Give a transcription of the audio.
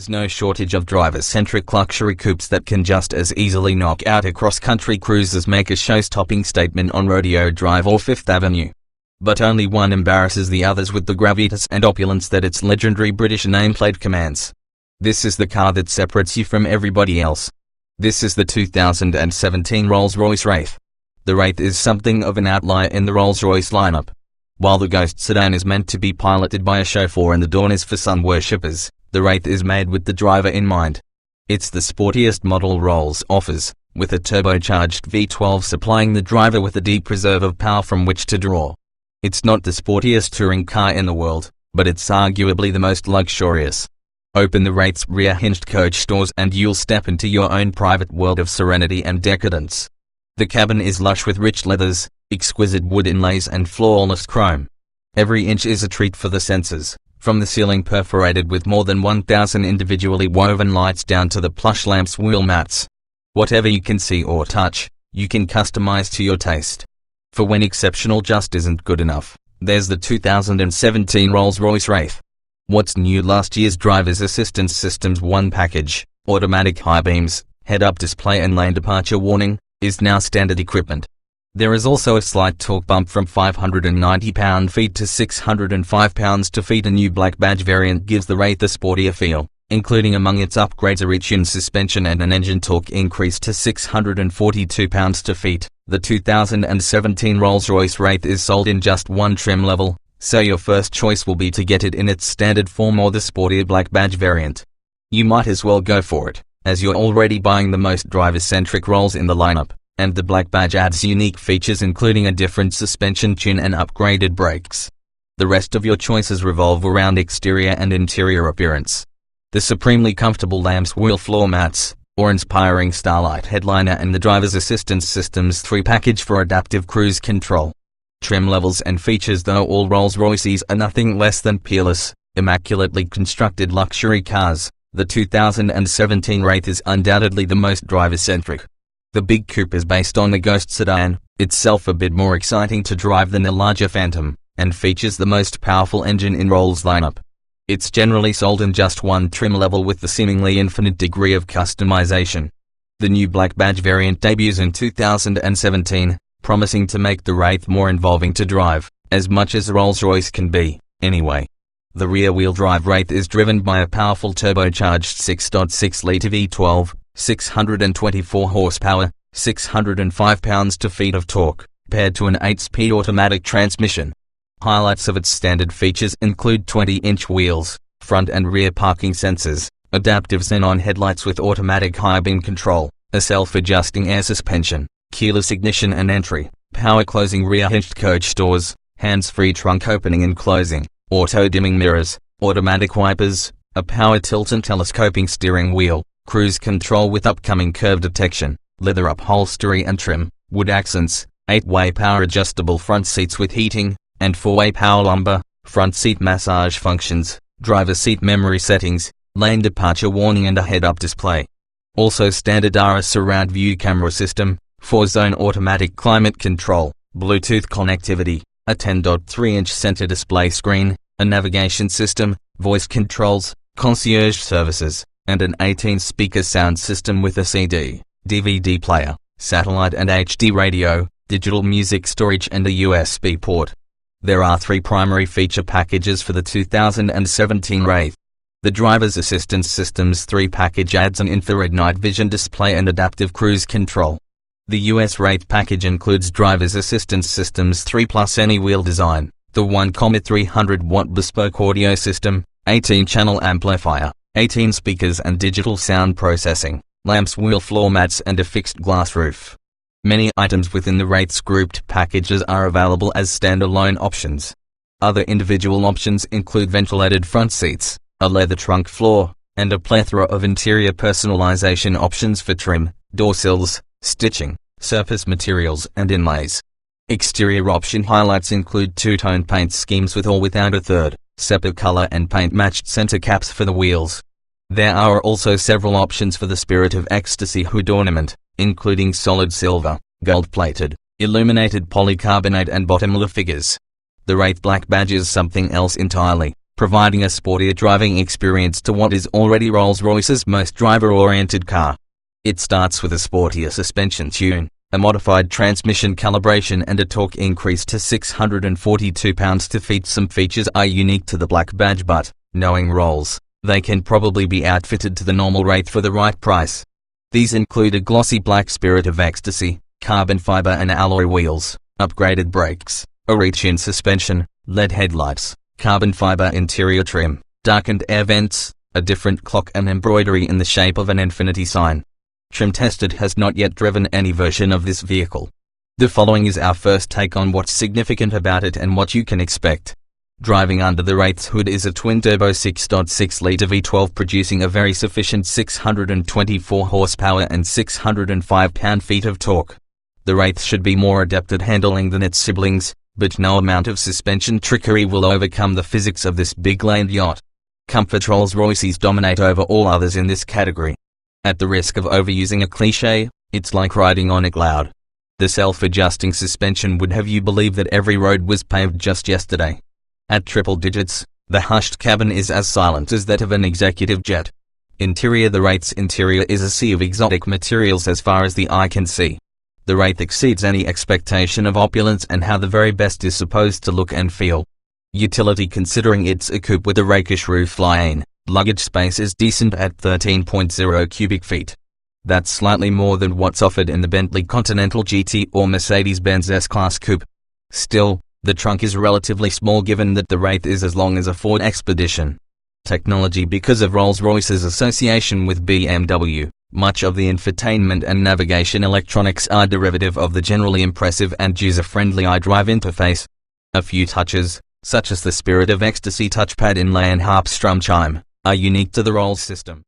There's no shortage of driver-centric luxury coupes that can just as easily knock out a cross-country cruise as make a show-stopping statement on Rodeo Drive or Fifth Avenue. But only one embarrasses the others with the gravitas and opulence that its legendary British nameplate commands. This is the car that separates you from everybody else. This is the 2017 Rolls-Royce Wraith. The Wraith is something of an outlier in the Rolls-Royce lineup. While the Ghost sedan is meant to be piloted by a chauffeur and the Dawn is for sun worshippers, the Wraith is made with the driver in mind. It's the sportiest model Rolls offers, with a turbocharged V12 supplying the driver with a deep reserve of power from which to draw. It's not the sportiest touring car in the world, but it's arguably the most luxurious. Open the Wraith's rear-hinged coach doors and you'll step into your own private world of serenity and decadence. The cabin is lush with rich leathers, exquisite wood inlays and flawless chrome. Every inch is a treat for the senses, from the ceiling perforated with more than 1,000 individually woven lights down to the plush lamps wheel mats. Whatever you can see or touch, you can customize to your taste. For when exceptional just isn't good enough, there's the 2017 Rolls-Royce Wraith. What's new? Last year's driver's assistance systems 1 package, automatic high beams, head-up display and lane departure warning, is now standard equipment. There is also a slight torque bump from 590 pound-feet to 605 pounds-feet. A new black badge variant gives the Wraith a sportier feel, including among its upgrades a rich-in suspension and an engine torque increase to 642 pounds-feet. The 2017 Rolls-Royce Wraith is sold in just one trim level, so your first choice will be to get it in its standard form or the sportier black badge variant. You might as well go for it, as you're already buying the most driver-centric Rolls in the lineup. And the black badge adds unique features including a different suspension tune and upgraded brakes. The rest of your choices revolve around exterior and interior appearance. The supremely comfortable lamps wheel floor mats, awe-inspiring starlight headliner and the driver's assistance systems 3 package for adaptive cruise control. Trim levels and features. Though all Rolls-Royces are nothing less than peerless, immaculately constructed luxury cars, the 2017 Wraith is undoubtedly the most driver-centric. The big coupe is based on the Ghost sedan, itself a bit more exciting to drive than the larger Phantom, and features the most powerful engine in Rolls' lineup. It's generally sold in just one trim level with the seemingly infinite degree of customization. The new black badge variant debuts in 2017, promising to make the Wraith more involving to drive, as much as Rolls-Royce can be, anyway. The rear-wheel drive Wraith is driven by a powerful turbocharged 6.6-litre V12, 624 horsepower, 605 pounds-feet of torque, paired to an 8-speed automatic transmission. Highlights of its standard features include 20-inch wheels, front and rear parking sensors, adaptive xenon headlights with automatic high-beam control, a self-adjusting air suspension, keyless ignition and entry, power-closing rear-hinged coach doors, hands-free trunk opening and closing, auto-dimming mirrors, automatic wipers, a power tilt and telescoping steering wheel, cruise control with upcoming curve detection, leather upholstery and trim, wood accents, 8-way power adjustable front seats with heating, and 4-way power lumbar, front seat massage functions, driver seat memory settings, lane departure warning and a head-up display. Also standard are a surround view camera system, 4-zone automatic climate control, Bluetooth connectivity, a 10.3-inch center display screen, a navigation system, voice controls, concierge services, and an 18-speaker sound system with a CD, DVD player, satellite and HD radio, digital music storage and a USB port. There are 3 primary feature packages for the 2017 Wraith. The driver's assistance systems 3 package adds an infrared night vision display and adaptive cruise control. The US Wraith package includes driver's assistance systems 3 plus any wheel design, the 1,300-watt bespoke audio system, 18-channel amplifier, 18 speakers and digital sound processing, lamps wheel floor mats and a fixed glass roof. Many items within the Wraith's grouped packages are available as standalone options. Other individual options include ventilated front seats, a leather trunk floor, and a plethora of interior personalization options for trim, door sills, stitching, surface materials and inlays. Exterior option highlights include 2-tone paint schemes with or without a third, sepia color and paint-matched center caps for the wheels. There are also several options for the Spirit of Ecstasy hood ornament, including solid silver, gold-plated, illuminated polycarbonate and bottom-lip figures. The Wraith black badge is something else entirely, providing a sportier driving experience to what is already Rolls-Royce's most driver-oriented car. It starts with a sportier suspension tune, a modified transmission calibration and a torque increase to 642 pounds-feet. Some features are unique to the black badge, but, knowing Rolls, they can probably be outfitted to the normal Wraith for the right price. These include a glossy black Spirit of Ecstasy, carbon fiber and alloy wheels, upgraded brakes, a reach-in suspension, LED headlights, carbon fiber interior trim, darkened air vents, a different clock and embroidery in the shape of an infinity sign. Trim Tested has not yet driven any version of this vehicle. The following is our first take on what's significant about it and what you can expect. Driving under the Wraith's hood is a twin-turbo 6.6-litre V12 producing a very sufficient 624 horsepower and 605 pound-feet of torque. The Wraith should be more adept at handling than its siblings, but no amount of suspension trickery will overcome the physics of this big-laned yacht. Comfort: Rolls-Royces dominate over all others in this category. At the risk of overusing a cliché, it's like riding on a cloud. The self-adjusting suspension would have you believe that every road was paved just yesterday. At triple digits, the hushed cabin is as silent as that of an executive jet. Interior: the Wraith's interior is a sea of exotic materials as far as the eye can see. The Wraith exceeds any expectation of opulence and how the very best is supposed to look and feel. Utility: considering it's a coupe with a rakish roofline, luggage space is decent at 13.0 cubic feet. That's slightly more than what's offered in the Bentley Continental GT or Mercedes-Benz S-Class coupe. Still, the trunk is relatively small given that the Wraith is as long as a Ford Expedition. Technology: because of Rolls-Royce's association with BMW, much of the infotainment and navigation electronics are derivative of the generally impressive and user-friendly iDrive interface. A few touches, such as the Spirit of Ecstasy touchpad inlay and harp strum chime, are unique to the Rolls system.